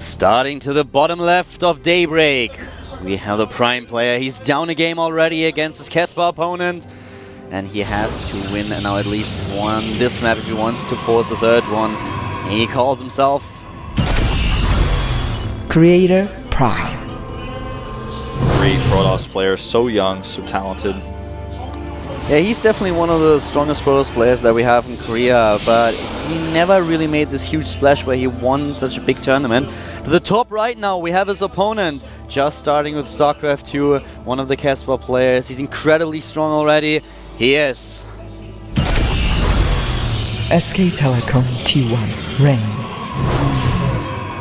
Starting to the bottom left of Daybreak, we have the Prime player. He's down a game already against his Casper opponent, and he has to win now at least one this map if he wants to force a third one. He calls himself CreatorPrime. Great Protoss player, so young, so talented. Yeah, he's definitely one of the strongest Protoss players that we have in Korea, but he never really made this huge splash where he won such a big tournament. To the top right now, we have his opponent, just starting with StarCraft 2, one of the Casper players. He's incredibly strong already. He is SK Telecom T1 Rain.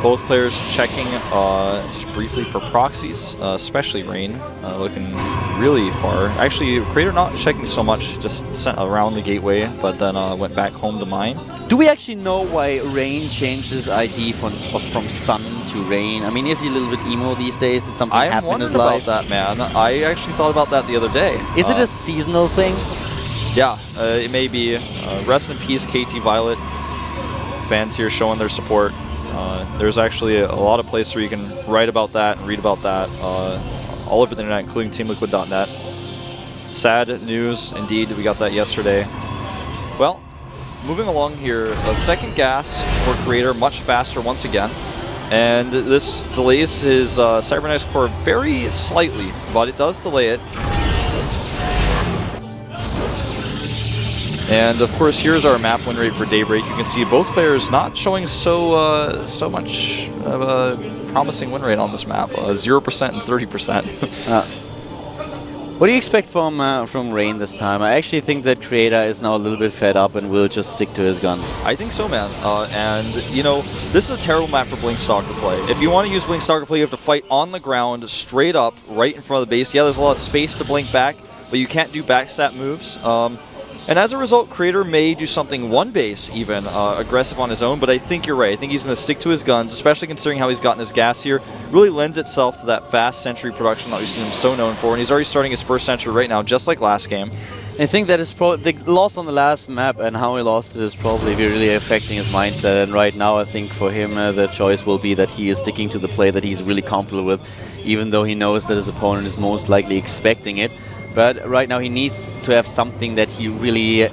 Both players checking just briefly for proxies, especially Rain, looking really far. Actually, Creator not checking so much, just sent around the gateway, but then went back home to mine. Do we actually know why Rain changed his ID from Sun to Rain? I mean, is he a little bit emo these days? Did something happen in his life? I wondered about that, man. I actually thought about that the other day. Is it a seasonal thing? Yeah, it may be. Rest in peace, KT Violet. Fans here showing their support. There's actually a lot of places where you can write about that and read about that all over the internet, including teamliquid.net. Sad news indeed. We got that yesterday. Well, moving along here, a second gas for Creator, much faster once again. And this delays his cybernetics core very slightly, but it does delay it. And of course, here's our map win rate for Daybreak. You can see both players not showing so much of a promising win rate on this map. 0% and 30%. What do you expect from Rain this time? I actually think that Creator is now a little bit fed up and will just stick to his guns. I think so, man. And, you know, this is a terrible map for Blink Stalker play. If you want to use Blink Stalker play, you have to fight on the ground, straight up, right in front of the base. Yeah, there's a lot of space to blink back, but you can't do backstab moves. And as a result, Creator may do something one base even aggressive on his own, but I think you're right. I think he's going to stick to his guns, especially considering how he's gotten his gas here. Really lends itself to that fast Sentry production that we've seen him so known for, and he's already starting his first Sentry right now, just like last game. I think that is the loss on the last map and how he lost it is probably really affecting his mindset, and right now I think for him the choice will be that he is sticking to the play that he's really comfortable with, even though he knows that his opponent is most likely expecting it. But right now he needs to have something that he really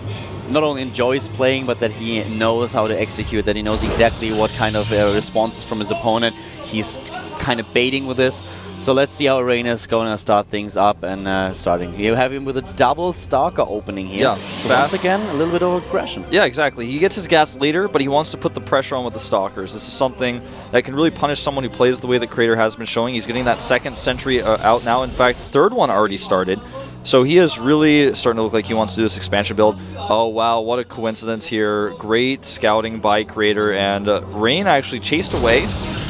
not only enjoys playing, but that he knows how to execute, that he knows exactly what kind of responses from his opponent. He's kind of baiting with this. So let's see how Rain is going to start things up and starting. You have him with a double Stalker opening here. Yeah, so once again, a little bit of aggression. Yeah, exactly. He gets his gas later, but he wants to put the pressure on with the Stalkers. This is something that can really punish someone who plays the way that Creator has been showing. He's getting that second Sentry out now. In fact, third one already started. So he is really starting to look like he wants to do this expansion build. Oh, wow, what a coincidence here. Great scouting by Creator, and Rain actually chased away,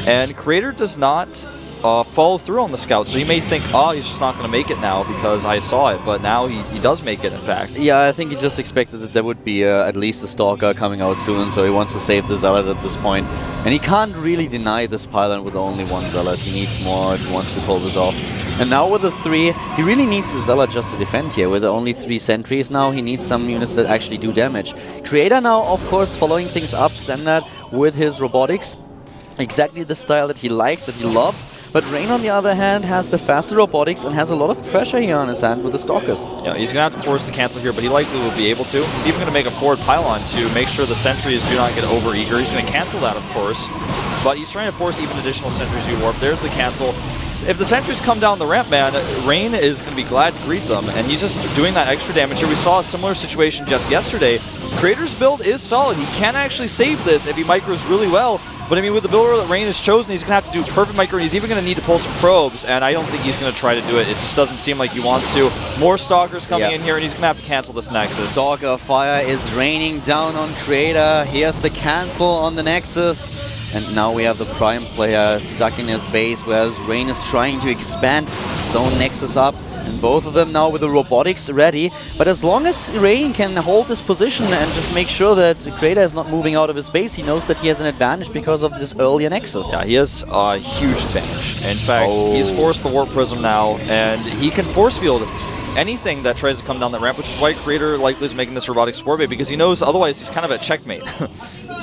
and Creator does not follow through on the scout. So you may think, oh, he's just not going to make it now because I saw it, but now he does make it, in fact. Yeah, I think he just expected that there would be at least a Stalker coming out soon, so he wants to save the Zealot at this point. And he can't really deny this pylon with only one Zealot. He needs more if he wants to pull this off. And now with the 3, he really needs the Zealot just to defend here. With only 3 sentries now, he needs some units that actually do damage. Creator now, of course, following things up standard with his robotics. Exactly the style that he likes, that he loves. But Rain, on the other hand, has the faster robotics and has a lot of pressure here on his hand with the Stalkers. Yeah, he's going to have to force the cancel here, but he likely will be able to. He's even going to make a forward pylon to make sure the sentries do not get over-eager. He's going to cancel that, of course. But he's trying to force even additional sentries to warp. There's the cancel. If the sentries come down the ramp, man, Rain is going to be glad to greet them, and he's just doing that extra damage here. We saw a similar situation just yesterday. Creator's build is solid. He can actually save this if he micros really well. But I mean, with the builder that Rain has chosen, he's going to have to do perfect micro, and he's even going to need to pull some probes, and I don't think he's going to try to do it. It just doesn't seem like he wants to. More Stalkers coming in here, and he's going to have to cancel this Nexus. Stalker fire is raining down on Creator. Here's the cancel on the Nexus. And now we have the Prime player stuck in his base, whereas Rain is trying to expand his own Nexus up. And both of them now with the robotics ready. But as long as Rain can hold this position and just make sure that Creator is not moving out of his base, he knows that he has an advantage because of this earlier Nexus. Yeah, he has a huge advantage. In fact, he's forced the Warp Prism now, and he can force field anything that tries to come down that ramp, which is why Creator likely is making this robotic support bait, because he knows otherwise he's kind of at checkmate.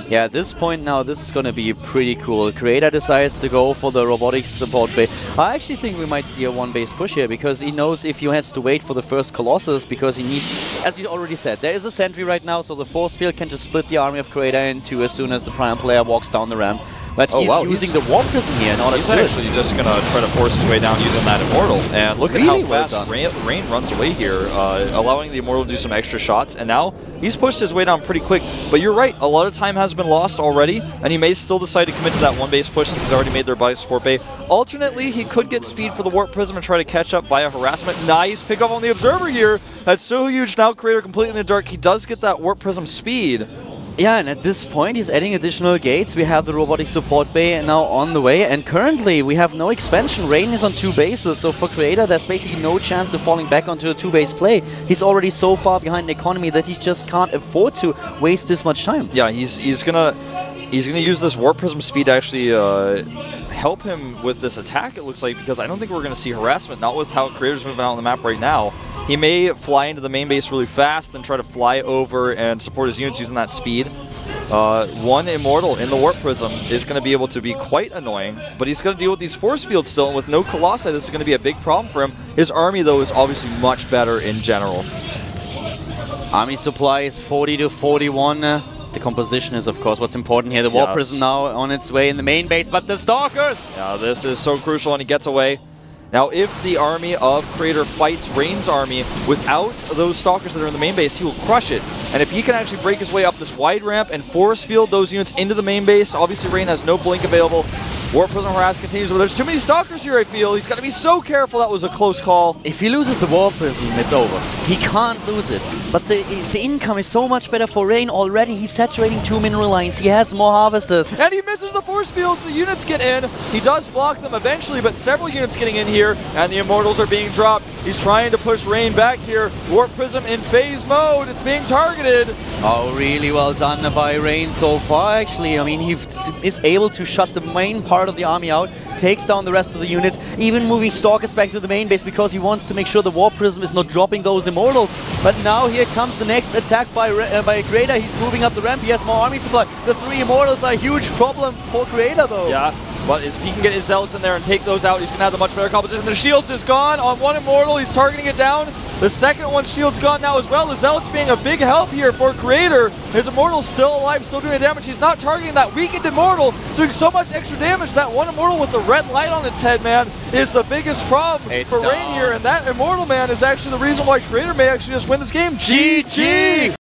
Yeah, at this point now, this is going to be pretty cool. Creator decides to go for the robotics support bay. I actually think we might see a one-base push here, because he knows if he has to wait for the first Colossus, because he needs, as you already said, there is a sentry right now, so the force field can just split the army of Creator in two as soon as the Prime player walks down the ramp. But he's using the Warp Prism here in order to He's actually just going to try to force his way down using that Immortal. And look at how fast Rain runs away here, allowing the Immortal to do some extra shots. And now he's pushed his way down pretty quick. But you're right, a lot of time has been lost already, and he may still decide to commit to that one-base push since he's already made their body support bay. Alternately, he could get speed for the Warp Prism and try to catch up via harassment. Nice pick up on the Observer here. That's so huge. Now Creator completely in the dark. He does get that Warp Prism speed. Yeah, and at this point he's adding additional gates. We have the robotic support bay now on the way, and currently we have no expansion. Rain is on 2 bases, so for Creator there's basically no chance of falling back onto a 2-base play. He's already so far behind the economy that he just can't afford to waste this much time. Yeah, he's gonna use this Warp Prism speed to actually help him with this attack, it looks like, because I don't think we're going to see harassment, not with how Creator's moving out on the map right now. He may fly into the main base really fast, then try to fly over and support his units using that speed. One Immortal in the Warp Prism is going to be able to be quite annoying, but he's going to deal with these force fields still, and with no Colossi, this is going to be a big problem for him. His army, though, is obviously much better in general. Army supply is 40 to 41. The composition is, of course, what's important here. The Warp Prism now on its way in the main base, but the Stalkers! Yeah, this is so crucial, and he gets away. Now, if the army of Creator fights Rain's army without those Stalkers that are in the main base, he will crush it. And if he can actually break his way up this wide ramp and force field those units into the main base, obviously Rain has no blink available. Warp Prism harass continues, but there's too many Stalkers here, I feel. He's got to be so careful. That was a close call. If he loses the Warp Prism, it's over. He can't lose it. But the income is so much better for Rain already. He's saturating 2 mineral lines. He has more harvesters. And he misses the force fields. The units get in. He does block them eventually, but several units getting in here, and the Immortals are being dropped. He's trying to push Rain back here. Warp Prism in phase mode. It's being targeted. Oh, really well done by Rain so far, actually. I mean, he is able to shut the main part of the army out, takes down the rest of the units, even moving Stalkers back to the main base because he wants to make sure the Warp Prism is not dropping those Immortals. But now here comes the next attack by Creator. He's moving up the ramp. He has more army supply. The 3 Immortals are a huge problem for Creator, though. Yeah. But if he can get his Zealots in there and take those out, he's going to have the much better composition. The Shields is gone on one Immortal. He's targeting it down. The second one, Shield's gone now as well. The Zealots being a big help here for Creator. His Immortal's still alive, still doing damage. He's not targeting that weakened Immortal, doing so much extra damage. That one Immortal with the red light on its head, man, is the biggest problem for Rain here. And that Immortal, man, is actually the reason why Creator may actually just win this game. GG!